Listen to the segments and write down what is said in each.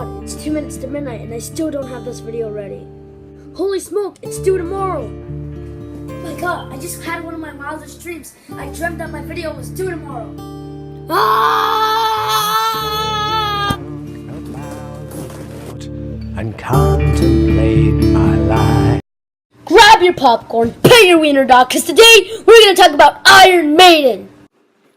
god, it's 2 minutes to midnight and I still don't have this video ready. Holy smoke, it's due tomorrow. Oh my god, I just had one of my wildest dreams. I dreamt that my video was due tomorrow. Ah! And contemplate my life. Grab your popcorn, pay your wiener dog, because today we're going to talk about Iron Maiden.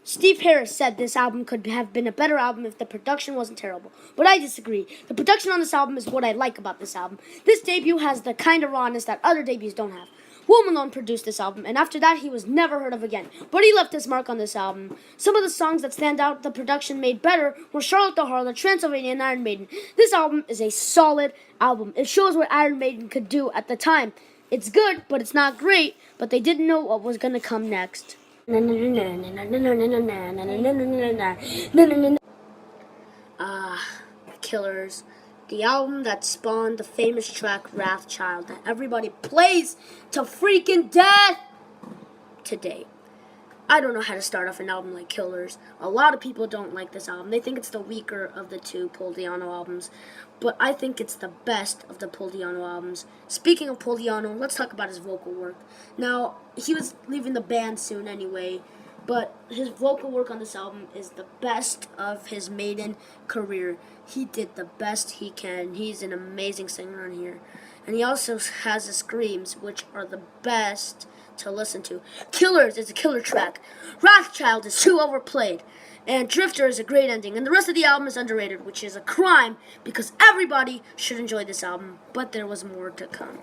Steve Harris said this album could have been a better album if the production wasn't terrible, but I disagree. The production on this album is what I like about this album. This debut has the kind of rawness that other debuts don't have. Will Malone produced this album, and after that he was never heard of again, but he left his mark on this album. Some of the songs that stand out the production made better were Charlotte the Harlot, Transylvania, and Iron Maiden. This album is a solid album. It shows what Iron Maiden could do at the time. It's good, but it's not great, but they didn't know what was going to come next. Killers. The album that spawned the famous track Wrathchild that everybody plays to freaking death today. I don't know how to start off an album like Killers. A lot of people don't like this album. They think it's the weaker of the two Paul Di'Anno albums. But I think it's the best of the Paul Di'Anno albums. Speaking of Paul Di'Anno, let's talk about his vocal work. Now, he was leaving the band soon anyway, but his vocal work on this album is the best of his Maiden career. He did the best he can. He's an amazing singer on here. And he also has the screams, which are the best to listen to. Killers is a killer track. Wrathchild is too overplayed. And Drifter is a great ending. And the rest of the album is underrated, which is a crime because everybody should enjoy this album. But there was more to come.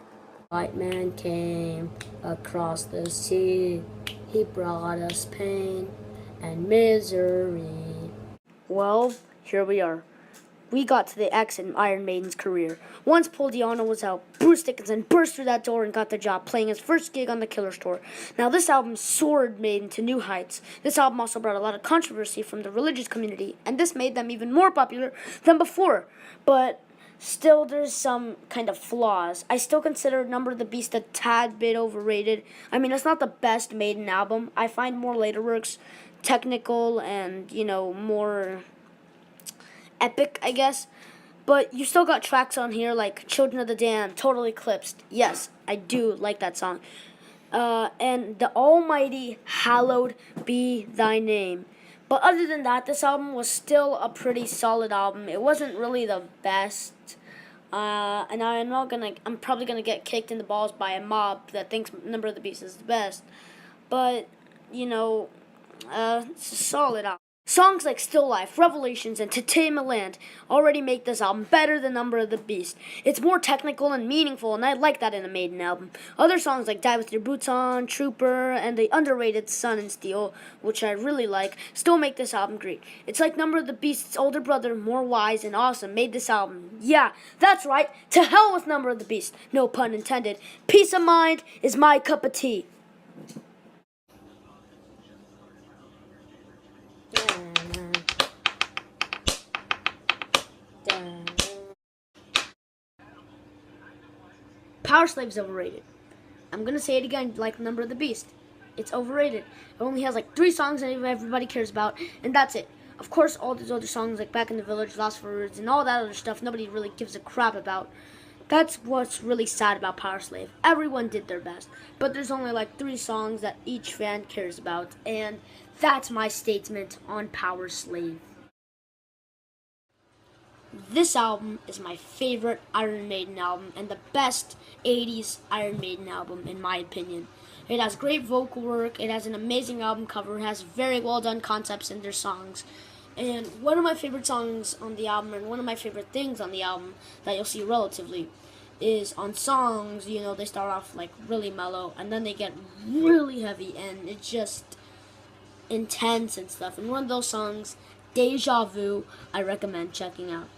White man came across the sea. He brought us pain and misery. Well, here we are. We got to the X in Iron Maiden's career. Once Paul Di'Anno was out, Bruce Dickinson burst through that door and got the job playing his first gig on the Killers tour. Now this album soared Maiden to new heights. This album also brought a lot of controversy from the religious community, and this made them even more popular than before. But still, there's some kind of flaws. I still consider Number of the Beast a tad bit overrated. I mean, it's not the best Maiden album. I find more later works technical and, more epic, I guess. But you still got tracks on here like Children of the Damned, Total Eclipsed. Yes, I do like that song. And The Almighty Hallowed Be Thy Name. But other than that, this album was still a pretty solid album. It wasn't really the best. And I'm probably gonna get kicked in the balls by a mob that thinks Number of the Beast is the best. But, it's a solid album. Songs like Still Life, Revelations, and To Tame a Land already make this album better than Number of the Beast. It's more technical and meaningful, and I like that in a Maiden album. Other songs like Die With Your Boots On, Trooper, and the underrated Sun and Steel, which I really like, still make this album great. It's like Number of the Beast's older brother, more wise and awesome, made this album. Yeah, that's right, to hell with Number of the Beast, no pun intended. Peace of mind is my cup of tea. Power Slave's overrated. I'm gonna say it again, like Number of the Beast. It's overrated. It only has like 3 songs that everybody cares about, and that's it. Of course, all these other songs like Back in the Village, Lost for Words, and all that other stuff nobody really gives a crap about. That's what's really sad about Power Slave. Everyone did their best, but there's only like 3 songs that each fan cares about, and that's my statement on Power Slave. This album is my favorite Iron Maiden album and the best 80s Iron Maiden album in my opinion. It has great vocal work, it has an amazing album cover, it has very well done concepts in their songs. And one of my favorite songs on the album, and one of my favorite things on the album that you'll see relatively, is on songs, they start off like really mellow and then they get really heavy and it's just intense and stuff. And one of those songs, Deja Vu, I recommend checking out.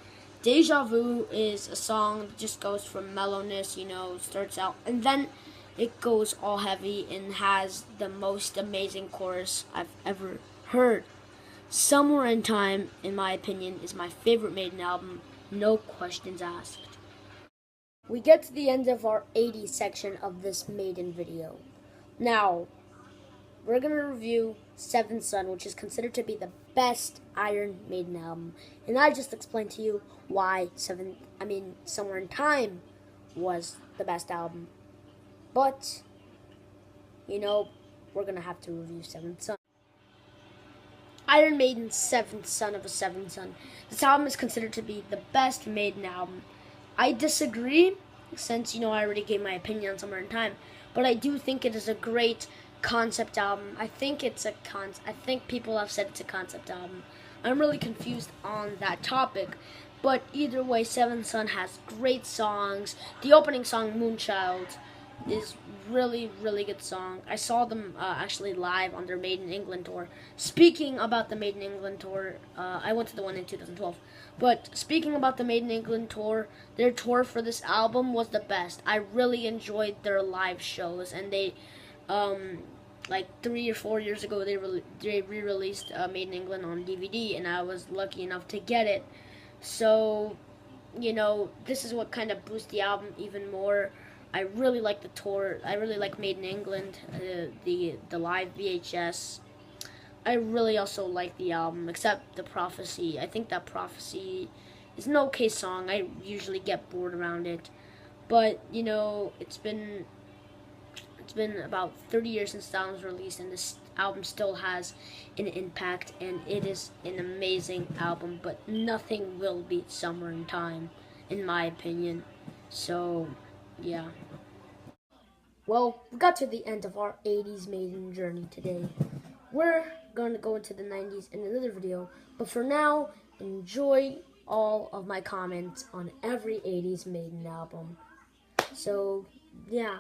Deja Vu is a song that just goes from mellowness, starts out, and then it goes all heavy and has the most amazing chorus I've ever heard. Somewhere in Time, in my opinion, is my favorite Maiden album, no questions asked. We get to the end of our 80s section of this Maiden video. Now, we're going to review Seventh Son, which is considered to be the best Iron Maiden album. And I just explained to you why Somewhere in Time was the best album. But, we're gonna have to review Seventh Son. Iron Maiden's Seventh Son of a Seventh Son. This album is considered to be the best Maiden album. I disagree, since, I already gave my opinion on Somewhere in Time. But I do think it is a great concept album. I think people have said it's a concept album. I'm really confused on that topic. But either way, Seventh Son has great songs. The opening song, Moonchild, is really, really good song. I saw them actually live on their Maiden England tour. Speaking about the Maiden England tour, I went to the one in 2012. But speaking about the Maiden England tour, their tour for this album was the best. I really enjoyed their live shows, and they, like 3 or 4 years ago, they re-released Maiden England on DVD, and I was lucky enough to get it. So, this is what kind of boosts the album even more. I really like the tour. I really like Maiden England, the live VHS. I really also like the album, except the Prophecy. I think that Prophecy is an okay song. I usually get bored around it, but it's been about 30 years since the album was released, and this album still has an impact, and it is an amazing album. But nothing will beat Somewhere in Time, in my opinion. So, yeah. Well, we got to the end of our 80s Maiden journey today. We're going to go into the 90s in another video, but for now, enjoy all of my comments on every 80s Maiden album. So, yeah.